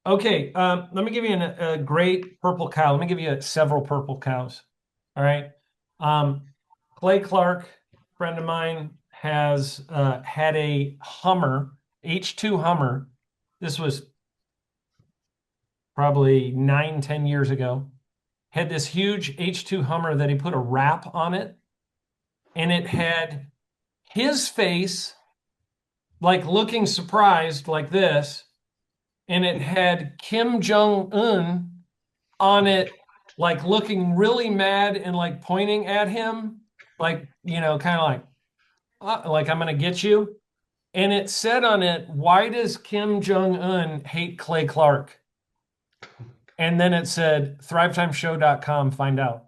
Okay, let me give you a great purple cow. Let me give you several purple cows. All right. Um, Clay Clark, friend of mine, has had a Hummer, H2 Hummer. This was probably 9, 10 years ago. Had this huge H2 Hummer that he put a wrap on it, and it had his face like looking surprised like this, and it had Kim Jong Un on it, like looking really mad and like pointing at him, like, kind of like I'm gonna get you. And it said on it, "Why does Kim Jong Un hate Clay Clark?" And then it said, thrivetimeshow.com, find out.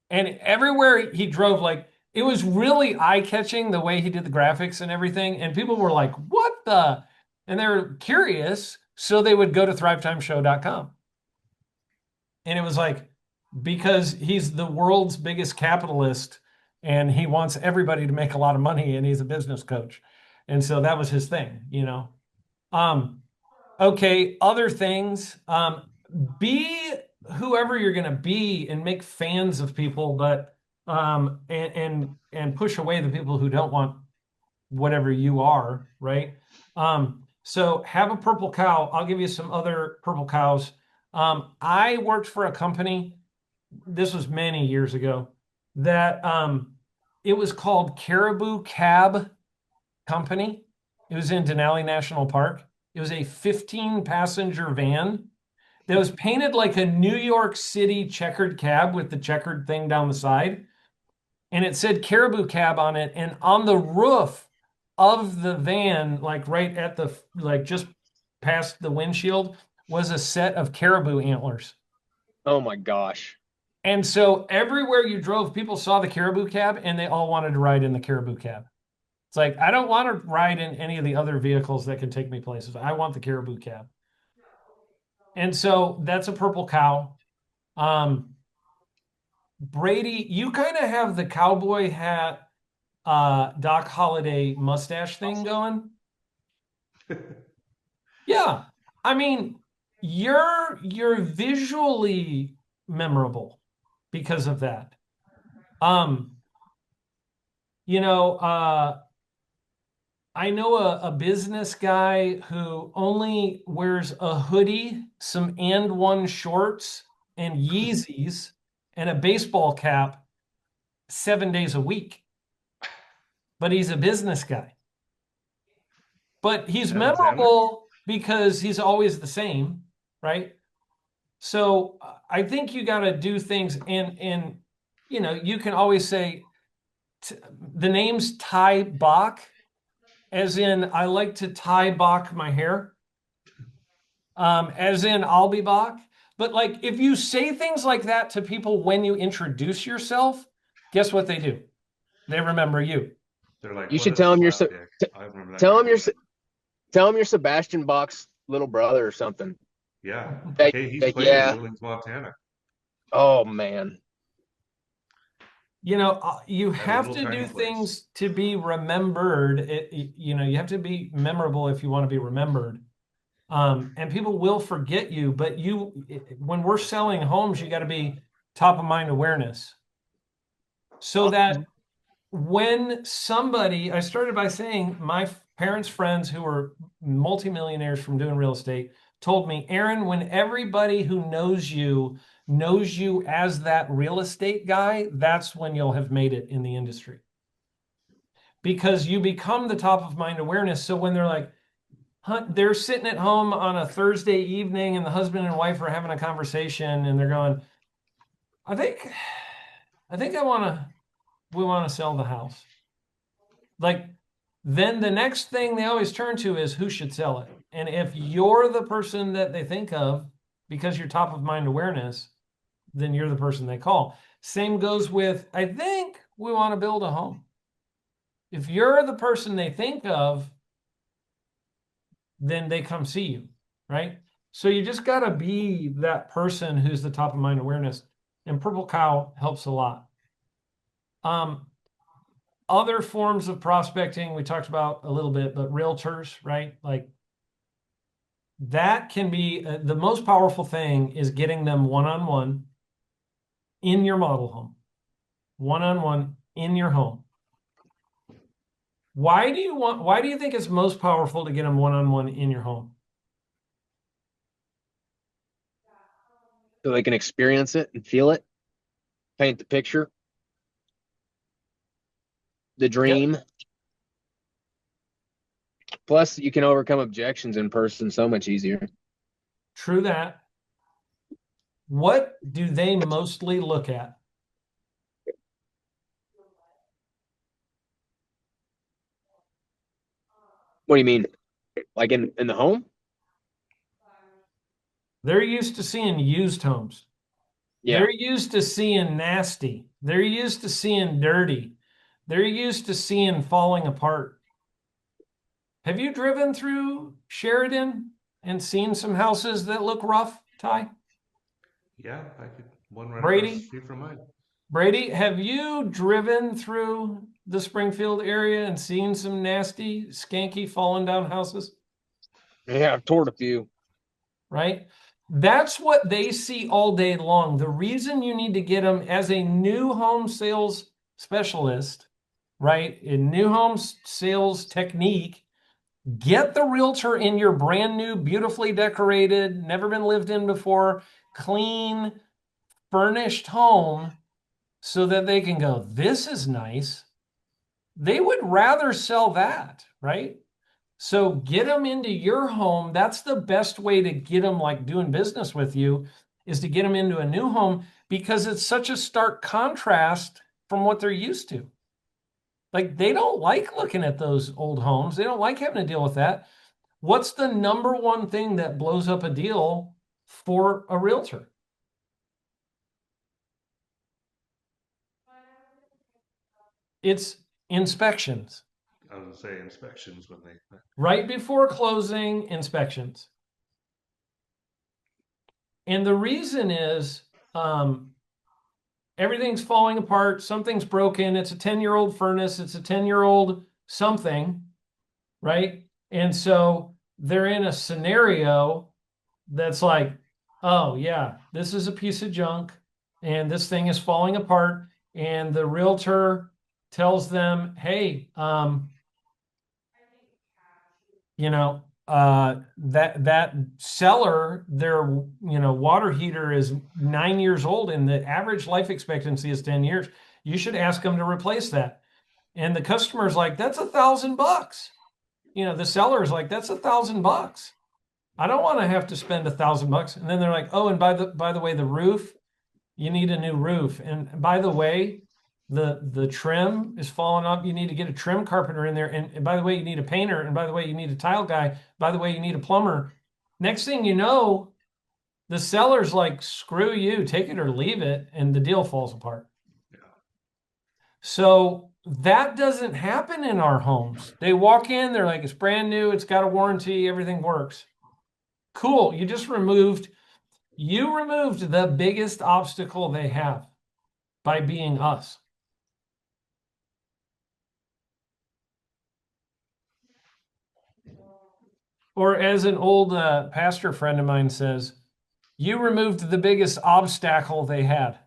And everywhere he drove, like it was really eye-catching the way he did the graphics and everything. And people were like, what the? And they were curious. So they would go to thrivetimeshow.com. And it was like, because he's the world's biggest capitalist and he wants everybody to make a lot of money and he's a business coach. And so that was his thing. Um, okay, other things. Be whoever you're gonna be and make fans of people, but and push away the people who don't want whatever you are, right? So have a purple cow. I'll give you some other purple cows. I worked for a company, this was many years ago, that it was called Caribou Cab Company. It was in Denali National Park. It was a 15 passenger van that was painted like a New York City checkered cab with the checkered thing down the side. And it said Caribou Cab on it. And on the roof of the van, like right at the, like just past the windshield, was a set of caribou antlers. Oh my gosh. And so everywhere you drove, people saw the Caribou Cab and they all wanted to ride in the Caribou Cab. It's like, I don't want to ride in any of the other vehicles that can take me places. I want the Caribou Cab. And so that's a purple cow. Um, Brady, you kind of have the cowboy hat, Doc Holliday mustache thing going. Yeah. I mean, you're visually memorable because of that. Um, you know, I know a business guy who only wears a hoodie, some and one shorts, and Yeezys, and a baseball cap 7 days a week. But he's a business guy. But he's Adam Sandler? memorable because he's always the same, right? So I think you got to do things, and you can always say the name's Ty Bach, as in I like to tie Bach my hair, as in I'll be Bach. But like if you say things like that to people when you introduce yourself, guess what they do? They remember you. They're like, You what should is a tell him slapdick? I remember that tell guy him you're name. tell him you're Sebastian Bach's little brother or something. Yeah. Like, Hey, he's like played in yeah. Billings, Montana. Oh man. You At a have little to tiny do place. things to be remembered. You have to be memorable if you want to be remembered. And people will forget you, but when we're selling homes, you got to be top of mind awareness so that I started by saying my parents' friends who were multimillionaires from doing real estate told me, Aaron, when everybody who knows you as that real estate guy, that's when you'll have made it in the industry because you become the top of mind awareness. So when they're like, they're sitting at home on a Thursday evening and the husband and wife are having a conversation and they're going, I think, I think we want to sell the house. Like, then the next thing they always turn to is who should sell it. And if you're the person that they think of because you're top of mind awareness, then you're the person they call. Same goes with, I think we want to build a home. If you're the person they think of, then they come see you, right? So you just got to be that person who's the top of mind awareness. And Purple Cow helps a lot. Um, Other forms of prospecting we talked about a little bit, but realtors, right? Like That can be the most powerful thing is getting them one-on-one in your model home, one-on-one in your home. Why do you think it's most powerful to get them one-on-one in your home? So they can experience it and feel it, paint the picture, the Yep, dream. Plus, you can overcome objections in person so much easier. true that. What do they mostly look at? What do you mean? Like in the home? They're used to seeing used homes. Yeah. They're used to seeing nasty. They're used to seeing dirty. They're used to seeing falling apart. Have you driven through Sheridan and seen some houses that look rough, Ty? Yeah, I could one right across the Brady? street from mine. Brady, have you driven through the Springfield area and seen some nasty, skanky, fallen down houses? Yeah, I've toured a few. Right? That's what they see all day long. The reason you need to get them as a new home sales specialist, right? In new home sales technique, get the realtor in your brand new, beautifully decorated, never been lived in before, clean, furnished home so that they can go, this is nice. They would rather sell that, right? So get them into your home. That's the best way to get them like doing business with you is to get them into a new home because it's such a stark contrast from what they're used to. Like they don't like looking at those old homes. They don't like having to deal with that. What's the number one thing that blows up a deal for a realtor? It's inspections. I was gonna say inspections when they. Right before closing, inspections. And the reason is everything's falling apart, something's broken, it's a 10-year-old furnace, it's a 10-year-old something, right? And so they're in a scenario that's like, oh, yeah, this is a piece of junk and this thing is falling apart. And the realtor tells them, hey, that seller, their water heater is 9 years old and the average life expectancy is 10 years. You should ask them to replace that. And the customer's like, that's $1,000. The seller's like, that's $1,000. I don't want to have to spend $1,000. And then they're like, oh, and by the way, the roof, you need a new roof. And by the way, the trim is falling off. You need to get a trim carpenter in there. And by the way, you need a painter. And by the way, you need a tile guy. By the way, you need a plumber. Next thing you know, the seller's like, screw you, take it or leave it. And the deal falls apart. Yeah. So that doesn't happen in our homes. They walk in, they're like, it's brand new, it's got a warranty, everything works. Cool. You removed the biggest obstacle they have by being us. Or as an old pastor friend of mine says, you removed the biggest obstacle they had.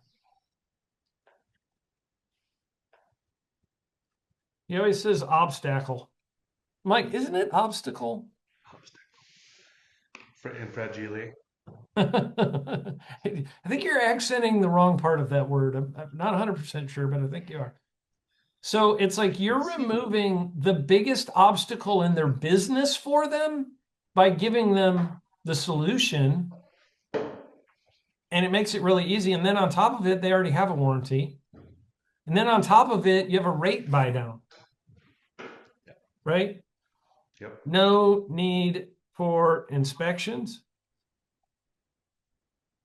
He always says obstacle. I'm like, isn't it obstacle? And fragile. I think you're accenting the wrong part of that word. I'm not 100% sure, but I think you are. So it's like you're removing the biggest obstacle in their business for them by giving them the solution. And it makes it really easy. And then on top of it, they already have a warranty. And then on top of it, you have a rate buy down, right? Yep. No need for inspections.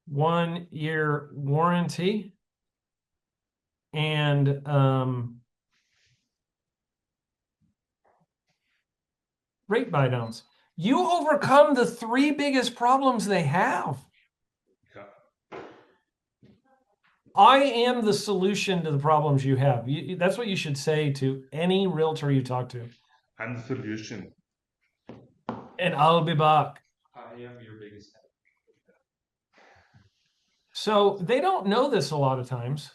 1 year warranty. And rate buy downs. You overcome the three biggest problems they have. Yeah. I am the solution to the problems you have. That's what you should say to any realtor you talk to. I'm the solution. And I'll be back. I am your biggest. So they don't know this a lot of times.